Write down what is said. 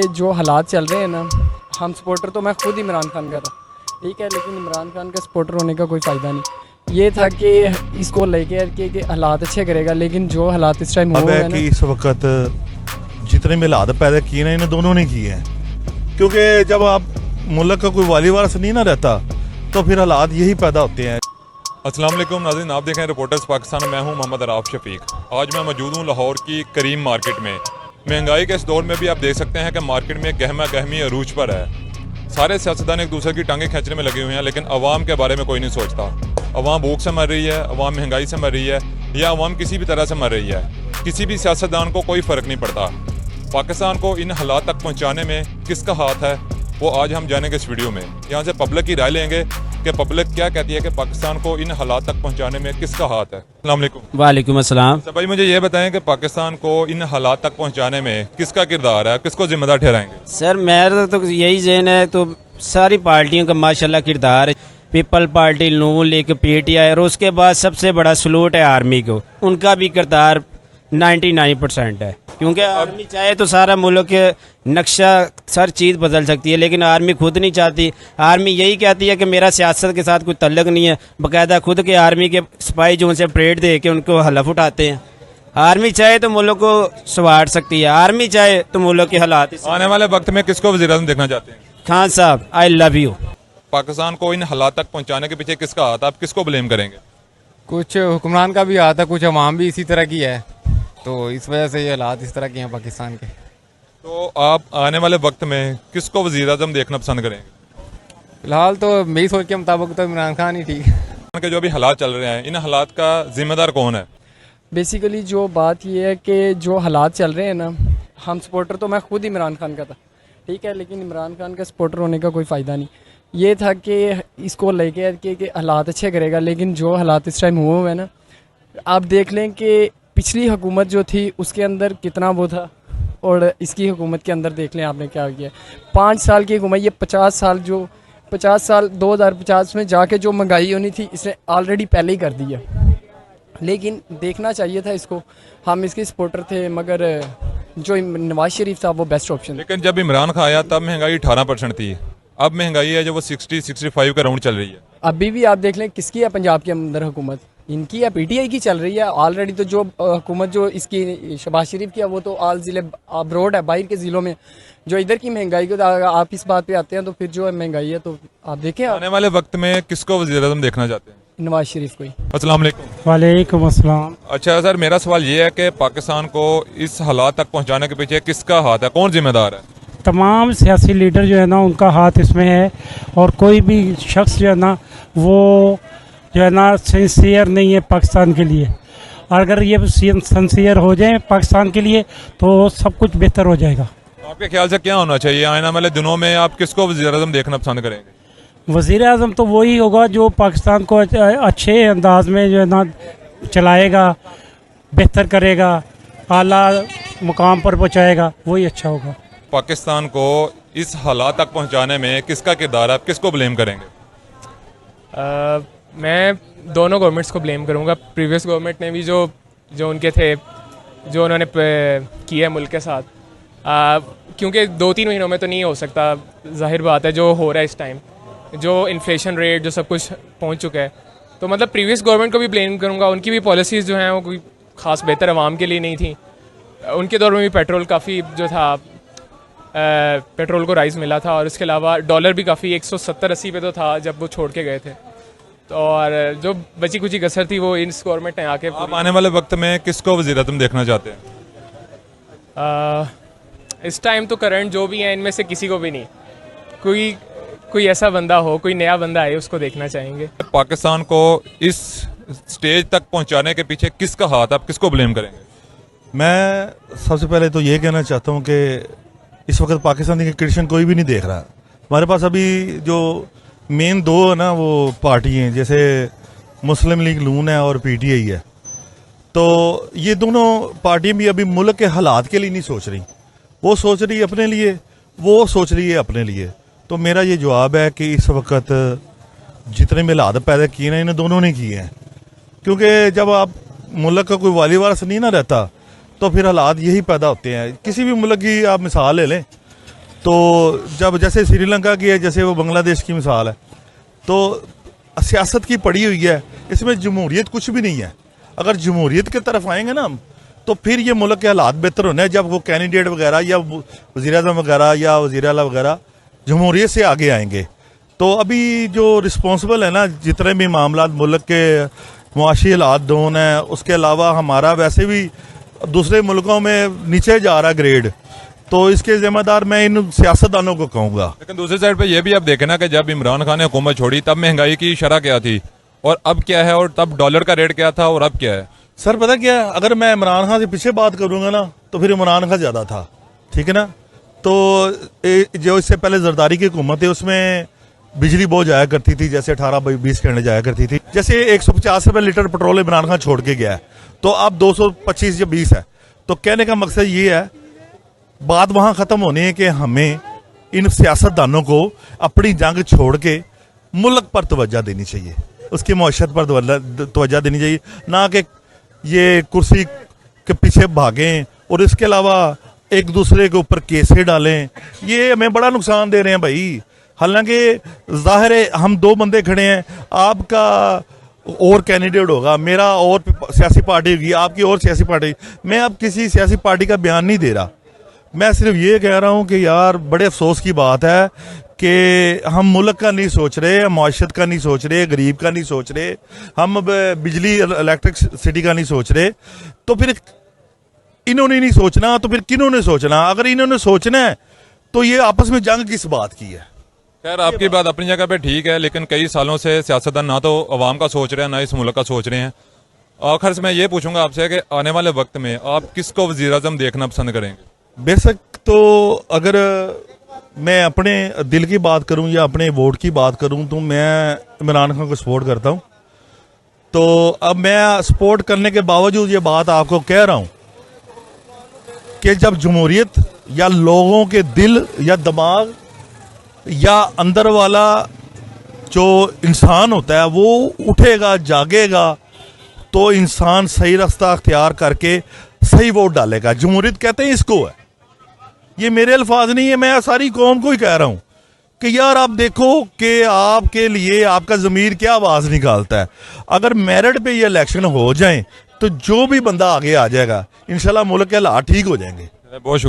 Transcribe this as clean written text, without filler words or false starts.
जो हालात चल रहे हैं ना, हम सपोर्टर तो मैं खुद इमरान खान का था, ठीक है, लेकिन इमरान खान का सपोर्टर होने का कोई फ़ायदा नहीं। ये था कि इसको लेके कि हालात अच्छे करेगा, लेकिन जो हालात इस टाइम हो रहे हैं कि इस वक्त जितने भी हालात पैदा किए ना, इन्हें दोनों ने किए हैं। क्योंकि जब आप मुल्क का कोई वाली वारस नहीं ना रहता तो फिर हालात यही पैदा होते हैं। अस्सलाम वालेकुम नाज़रीन, आप देख रहे हैं रिपोर्टर्स पाकिस्तान। मैं हूं मोहम्मद अराफ शफीक। आज मैं मौजूद हूं लाहौर की करीम मार्केट में। महंगाई के इस दौर में भी आप देख सकते हैं कि मार्केट में गहमा गहमी अरूज पर है। सारे सियासतदान एक दूसरे की टांगें खींचने में लगे हुए हैं, लेकिन अवाम के बारे में कोई नहीं सोचता। अवाम भूख से मर रही है, अवाम महंगाई से मर रही है, या अवाम किसी भी तरह से मर रही है। किसी भी सियासतदान को कोई फ़र्क नहीं पड़ता। पाकिस्तान को इन हालात तक पहुँचाने में किसका हाथ है, वो आज हम जानेंगे इस वीडियो में। यहाँ से पब्लिक की राय लेंगे कि पब्लिक क्या कहती है कि पाकिस्तान को इन हालात तक पहुंचाने में किसका हाथ है। अस्सलाम वालेकुम। वालेकुम अस्सलाम। तो भाई मुझे ये बताएं कि पाकिस्तान को इन हालात तक पहुंचाने में किसका किरदार है, किसको जिम्मेदार ठहराएंगे? सर मेरा तो यही जहन है, तो सारी पार्टियों का माशाल्लाह किरदार है। पीपल पार्टी, नून लीग, PTI, और उसके बाद सबसे बड़ा सलूट है आर्मी को। उनका भी किरदार 99% है, क्योंकि आर्मी चाहे तो सारा मुल्क नक्शा हर चीज़ बदल सकती है, लेकिन आर्मी खुद नहीं चाहती। आर्मी यही कहती है कि मेरा सियासत के साथ कोई तल्लक नहीं है। बाकायदा खुद के आर्मी के सिपाही जो उनसे परेड दे के उनको हलफ उठाते हैं। आर्मी चाहे तो मुल्क को संवार सकती है, आर्मी चाहे तो मुल्क के हालात। आने वाले वक्त में किसको वज़ीर-ए-आज़म देखना चाहते हैं? खान साहब, आई लव यू। पाकिस्तान को इन हालात तक पहुंचाने के पीछे किसका हाथ, आप किसको ब्लेम करेंगे? कुछ हुक्मरान का भी हाथ है, कुछ अवाम भी इसी तरह की है, तो इस वजह से ये हालात इस तरह के हैं पाकिस्तान के। तो आप आने वाले वक्त में किसको वज़ीर-ए-आज़म देखना पसंद करेंगे? फिलहाल तो मेरी सोच के मुताबिक तो इमरान खान ही ठीक है। के जो अभी हालात चल रहे हैं, इन हालात का जिम्मेदार कौन है? बेसिकली जो बात ये है कि जो हालात चल रहे हैं ना, हम सपोर्टर तो मैं खुद इमरान खान का था, ठीक है, लेकिन इमरान खान का सपोर्टर होने का कोई फ़ायदा नहीं। ये था कि इसको लेके कि हालात अच्छे करेगा, लेकिन जो हालात इस टाइम हुए हुए हैं ना, आप देख लें कि पिछली हुकूमत जो थी उसके अंदर कितना वो था, और इसकी हुकूमत के अंदर देख लें आपने क्या किया। 5 साल की हुकूमत, ये 50 साल 2050 में जाके जो महंगाई होनी थी इसने ऑलरेडी पहले ही कर दी है। लेकिन देखना चाहिए था इसको, हम इसके सपोर्टर थे, मगर जो नवाज शरीफ था वो बेस्ट ऑप्शन। लेकिन जब इमरान खान आया तब महंगाई 18% थी। अब महंगाई है जो वो 60-65 का राउंड चल रही है। अभी भी आप देख लें किसकी है पंजाब के अंदर हुकूमत, इनकी या PTI की चल रही है ऑलरेडी। तो जो हुकूमत जो इसकी शहबाज शरीफ की है वो तो आल ज़िले अब्रोड है, बाहर के ज़िलों में। जो इधर की महंगाई को आप इस बात पे आते हैं, तो फिर जो महंगाई है तो आप देखें। आने वाले वक्त में किसको वज़ीर-ए-आज़म देखना चाहते हैं? नवाज शरीफ को ही। अस्सलाम वालेकुम। वालेकुम अस्सलाम। अच्छा सर, मेरा सवाल ये है कि पाकिस्तान को इस हालात तक पहुंचाने के पीछे किसका हाथ है, कौन जिम्मेदार है? तमाम सियासी लीडर जो है ना उनका हाथ इसमें है, और कोई भी शख्स जो है ना वो जो है ना सिंसियर नहीं है पाकिस्तान के लिए। और अगर ये सिंसियर हो जाए पाकिस्तान के लिए तो सब कुछ बेहतर हो जाएगा। आपके ख्याल से क्या होना चाहिए आने वाले दिनों में, आप किसको वज़ीर-ए-आज़म देखना पसंद करेंगे? वज़ीर आज़म तो वही होगा जो पाकिस्तान को अच्छे अंदाज में जो है ना चलाएगा, बेहतर करेगा, आला मुकाम पर पहुँचाएगा, वही अच्छा होगा। पाकिस्तान को इस हालात तक पहुंचाने में किसका किरदार है, आप किसको ब्लेम करेंगे? मैं दोनों गवर्नमेंट्स को ब्लेम करूंगा। प्रीवियस गवर्नमेंट ने भी जो उनके थे, जो उन्होंने किया मुल्क के साथ, क्योंकि 2-3 महीनों में तो नहीं हो सकता, जाहिर बात है जो हो रहा है इस टाइम, जो इन्फ्लेशन रेट जो सब कुछ पहुंच चुका है। तो मतलब प्रीवियस गवर्नमेंट को भी ब्लेम करूंगा। उनकी भी पॉलिसीज़ जो हैं वो कोई ख़ास बेहतर आवाम के लिए नहीं थी। उनके दौर में भी पेट्रोल काफ़ी जो था, पेट्रोल को राइज़ मिला था, और इसके अलावा डॉलर भी काफ़ी 170-80 पे तो था जब वो छोड़ के गए थे। तो और जो बची कुची कसर थी वो इस गवर्नमेंट ने आके। आप आने वाले वक्त में किसको वज़ीर-ए-आज़म देखना चाहते हैं? इस टाइम तो करंट जो भी हैं इनमें से किसी को भी नहीं, कोई ऐसा बंदा हो, कोई नया बंदा आए, उसको देखना चाहेंगे। पाकिस्तान को इस स्टेज तक पहुंचाने के पीछे किसका हाथ, आप किसको ब्लेम करेंगे? मैं सबसे पहले तो ये कहना चाहता हूँ कि इस वक्त पाकिस्तान की क्रिश्चियन कोई भी नहीं देख रहा। हमारे पास अभी जो मेन 2 है ना वो पार्टी हैं, जैसे मुस्लिम लीग नून है और PTI है। तो ये दोनों पार्टियां भी अभी मुल्क के हालात के लिए नहीं सोच रही, वो सोच रही है अपने लिए, वो सोच रही है अपने लिए। तो मेरा ये जवाब है कि इस वक्त जितने भी हालात पैदा किए ना, इन्हें दोनों ने किए हैं। क्योंकि जब आप मुल्क का कोई वाली वारस नहीं ना रहता तो फिर हालात यही पैदा होते हैं। किसी भी मुल्क की आप मिसाल ले लें, तो जब जैसे श्रीलंका की है, जैसे वो बांग्लादेश की मिसाल है, तो सियासत की पड़ी हुई है, इसमें जमहूरियत कुछ भी नहीं है। अगर जमहूरियत की तरफ आएंगे ना हम, तो फिर ये मुल्क के हालात बेहतर होने हैं जब वो कैंडिडेट वगैरह या वज़ीर-ए-आज़म वगैरह या वज़ीर आला वगैरह जमहूरियत से आगे आएंगे। तो अभी जो रिस्पॉन्सिबल है ना, जितने भी मामला मुल्क के मुआशी हालात दोन है, उसके अलावा हमारा वैसे भी दूसरे मुल्कों में नीचे जा रहा ग्रेड, तो इसके जिम्मेदार मैं इन सियासतदानों को कहूँगा। लेकिन दूसरी साइड पे ये भी आप देखें ना कि जब इमरान खान ने हुकूमत छोड़ी तब महंगाई की शरह क्या थी और अब क्या है, और तब डॉलर का रेट क्या था और अब क्या है। सर पता क्या है, अगर मैं इमरान खान से पीछे बात करूंगा ना, तो फिर इमरान खान ज़्यादा था, ठीक है ना। तो जो इससे पहले जरदारी की हुकूमत है, उसमें बिजली बहुत जाया करती थी, जैसे 18-20 घंटे जाया करती थी। जैसे 150 रुपये लीटर पेट्रोल इमरान खान छोड़ के गया है, तो अब 225 या 20 है। तो कहने का मकसद ये है, बात वहाँ ख़त्म होनी है कि हमें इन सियासतदानों को अपनी जंग छोड़ के मुल्क पर तवज्जो देनी चाहिए, उसकी मईशत पर तवज्जो देनी चाहिए, ना कि ये कुर्सी के पीछे भागें और इसके अलावा एक दूसरे के ऊपर केसें डालें। ये हमें बड़ा नुकसान दे रहे हैं भाई। हालांकि जाहिर है हम दो बंदे खड़े हैं, आपका और कैंडिडेट होगा, मेरा और सियासी पार्टी होगी, आपकी और सियासी पार्टी। मैं अब किसी सियासी पार्टी का बयान नहीं दे रहा, मैं सिर्फ ये कह रहा हूँ कि यार बड़े अफसोस की बात है कि हम मुल्क का नहीं सोच रहे, हम माशत का नहीं सोच रहे, गरीब का नहीं सोच रहे, हम बिजली इलेक्ट्रिक सिटी का नहीं सोच रहे। तो फिर इन्होंने नहीं सोचना तो फिर किन्होंने सोचना? अगर इन्होंने सोचना है तो ये आपस में जंग किस बात की है? खैर आपकी बात अपनी जगह पे ठीक है, लेकिन कई सालों से सियासतदान ना तो अवाम का सोच रहे हैं ना इस मुल्क का सोच रहे हैं। आखिर से मैं ये पूछूंगा आपसे कि आने वाले वक्त में आप किसको वज़ीर-ए-आज़म देखना पसंद करेंगे? बेशक, तो अगर मैं अपने दिल की बात करूं या अपने वोट की बात करूं तो मैं इमरान खान को सपोर्ट करता हूं। तो अब मैं सपोर्ट करने के बावजूद ये बात आपको कह रहा हूं कि जब जमहूरियत या लोगों के दिल या दिमाग या अंदर वाला जो इंसान होता है वो उठेगा, जागेगा, तो इंसान सही रास्ता अख्तियार करके सही वोट डालेगा। जमहूरियत कहते हैं इसको है, ये मेरे अल्फाज नहीं है, मैं सारी कौम को ही कह रहा हूं कि यार आप देखो कि आपके लिए आपका ज़मीर क्या आवाज़ निकालता है। अगर मेरिट पे ये इलेक्शन हो जाए तो जो भी बंदा आगे आ जाएगा, इंशाल्लाह मुल्क के हालात ठीक हो जाएंगे। बहुत शुक्रिया।